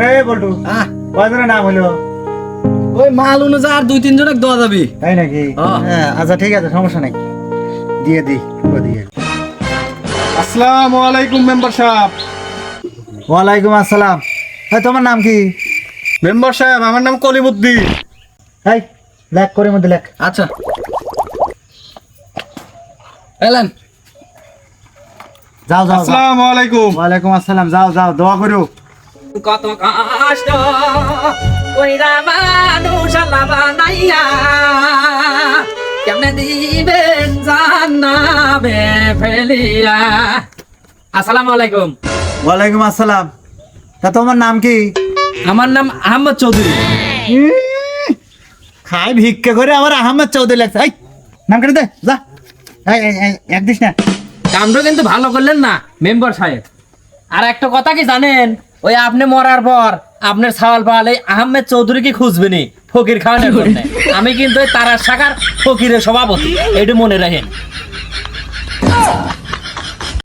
এই বলটু কয়জনের নাম হলো? ওই মাল অনুযায়ী আর 2-3 জনক দেওয়া যাবে। তাই নাকি? হ্যাঁ আচ্ছা ঠিক আছে, সমস্যা নাই, দিয়ে দিই দিয়ে। আসসালামু আলাইকুম মেম্বার সাহেব। ওয়ালাইকুম আসসালাম। তোমার নাম কি? মেম্বার সাহেব আমার নাম কলিমুদ্দিন। এই লেখ করে মধ্যে লেখ। আচ্ছা এলেন। যাও যাও যাও। আসসালামু আলাইকুম। ওয়ালাইকুম আসসালাম, যাও যাও দোয়া করো। কত কষ্ট কইরা মানুষ আল্লাহ বানাইয়া কেমনে দিবেন জান্নাতে ফেলিয়া। আসসালামু আলাইকুম। ওয়ালাইকুম আসসালাম। তা তোমার নাম কি? আমার নাম আহমদ চৌধুরী। খাই ভিক্ষা করে আবার আহমেদ চৌধুরী লাগছে। এই নাম কেটে দে যা। এক দিস না। কামটা কিন্তু ভালো করলেন না মেম্বার সাহেব। আর একটা কথা কি জানেন, ওই আপনি মরার পর আপনার সাওয়াল পাল এই আহমেদ চৌধুরী কি খুঁজবেনি ফকির খাওয়ানোর জন্য। আমি কিন্তু ওই তারার শাখার ফকিরের সভাপতি, এটা মনে রাখেন।